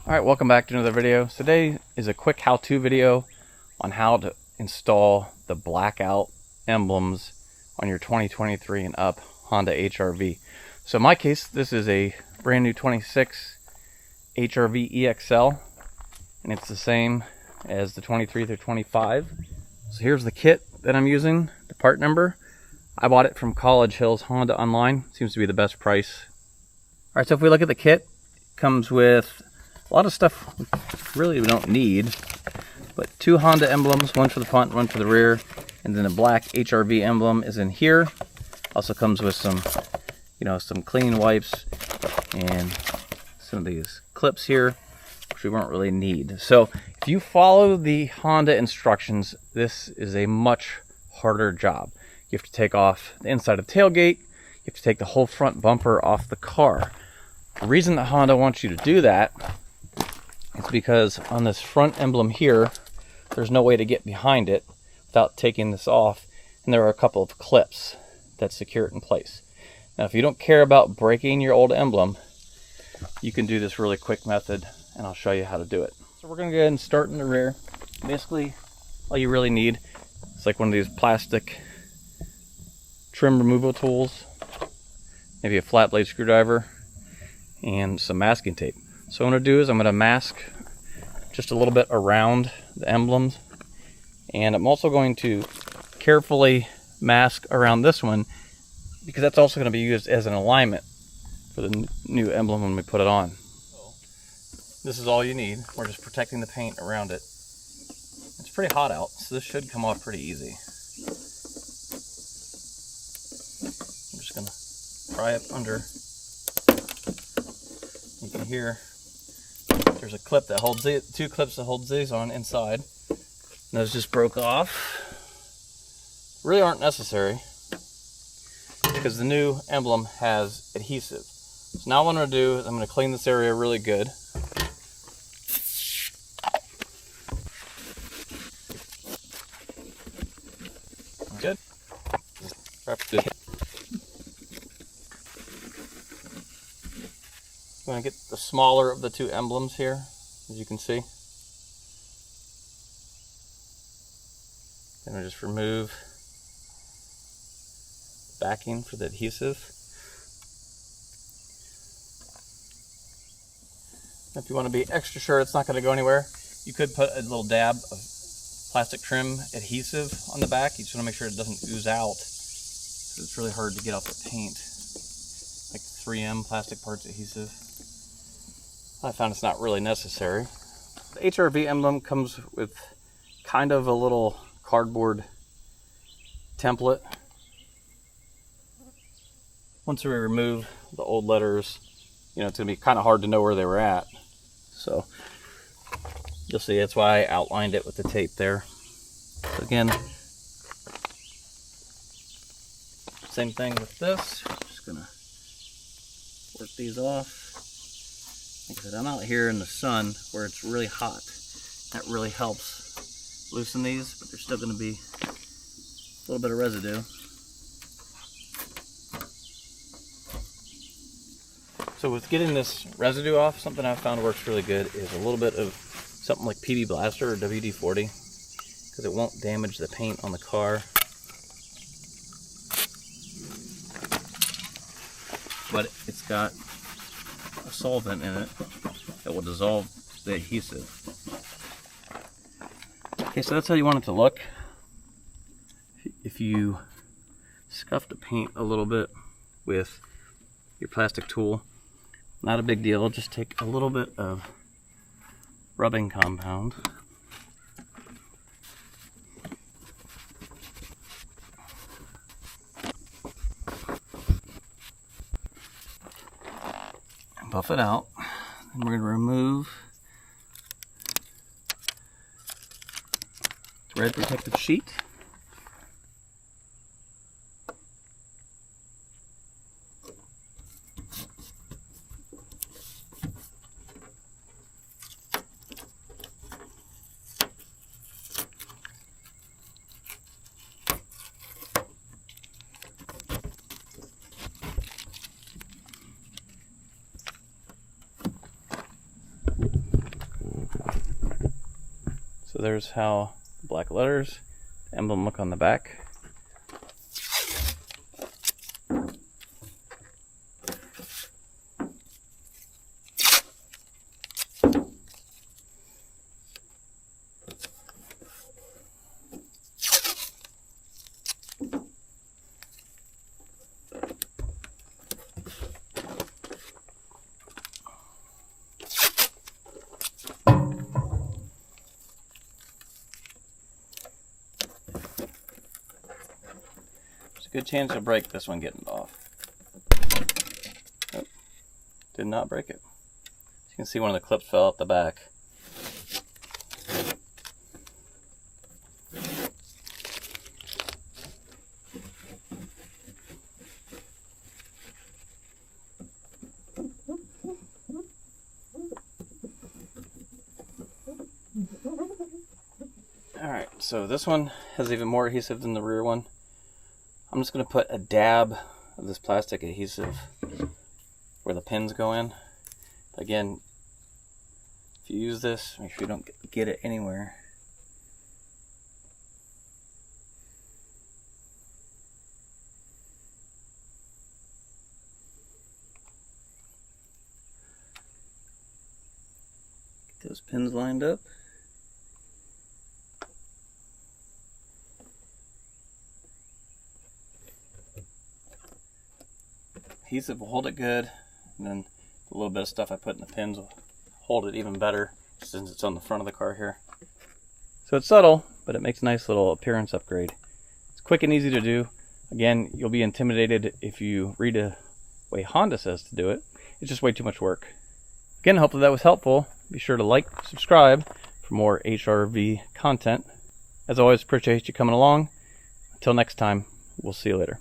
Alright, welcome back to another video. Today is a quick how-to video on how to install the blackout emblems on your 2023 and up Honda HRV. So in my case, this is a brand new 26 HRV EXL, and it's the same as the 23 through 25. So here's the kit that I'm using, the part number. I bought it from College Hills Honda online. Seems to be the best price. Alright, so if we look at the kit, it comes with a lot of stuff really we don't need, but two Honda emblems, one for the front, one for the rear, and then a black HRV emblem is in here. Also comes with some, some clean wipes and some of these clips here, which we won't really need. So if you follow the Honda instructions, this is a much harder job. You have to take off the inside of the tailgate. You have to take the whole front bumper off the car. The reason that Honda wants you to do that is because on this front emblem here, there's no way to get behind it without taking this off, and there are a couple of clips that secure it in place. Now, if you don't care about breaking your old emblem, you can do this really quick method, and I'll show you how to do it. So we're going to go ahead and start in the rear. Basically, all you really need is like one of these plastic trim removal tools, maybe a flat blade screwdriver, and some masking tape. So what I'm going to do is I'm going to mask just a little bit around the emblems, and I'm also going to carefully mask around this one because that's also going to be used as an alignment for the new emblem when we put it on. This is all you need. We're just protecting the paint around it. It's pretty hot out, so this should come off pretty easy. I'm just going to pry it under. You can hear there's a clip that holds it, two clips that holds these on inside. Those just broke off. Really aren't necessary because the new emblem has adhesive. So now what I'm going to do is I'm going to clean this area really good. Good. Good. I'm going to get the smaller of the two emblems here, as you can see. Then we just remove the backing for the adhesive. If you want to be extra sure it's not going to go anywhere, you could put a little dab of plastic trim adhesive on the back. You just want to make sure it doesn't ooze out, because it's really hard to get off the paint. Like 3M plastic parts adhesive. I found it's not really necessary. The HRV emblem comes with kind of a little cardboard template. Once we remove the old letters, it's going to be kind of hard to know where they were at. So you'll see that's why I outlined it with the tape there. So again, same thing with this. Just going to work these off. Like I said, I'm out here in the sun where it's really hot. That really helps loosen these, but there's still going to be a little bit of residue. So with getting this residue off, something I've found works really good is a little bit of something like PB Blaster or WD-40, because it won't damage the paint on the car. But it's got a solvent in it that will dissolve the adhesive. Okay, so that's how you want it to look. If you scuff the paint a little bit with your plastic tool, not a big deal, just take a little bit of rubbing compound. Buff it out. Then we're going to remove the red protective sheet. So there's how the black letters, the emblem look on the back. Good chance to break this one getting off. Oh, did not break it. As you can see, one of the clips fell out the back. Alright, so this one has even more adhesive than the rear one. I'm just going to put a dab of this plastic adhesive where the pins go in. Again, if you use this, make sure you don't get it anywhere. Get those pins lined up. Adhesive will hold it good, and then the little bit of stuff I put in the pins will hold it even better, since it's on the front of the car here. So it's subtle, but it makes a nice little appearance upgrade. It's quick and easy to do. Again, you'll be intimidated if you read a way Honda says to do it. It's just way too much work. Again, hopefully that was helpful. Be sure to like, subscribe for more HRV content. As always, appreciate you coming along. Until next time, we'll see you later.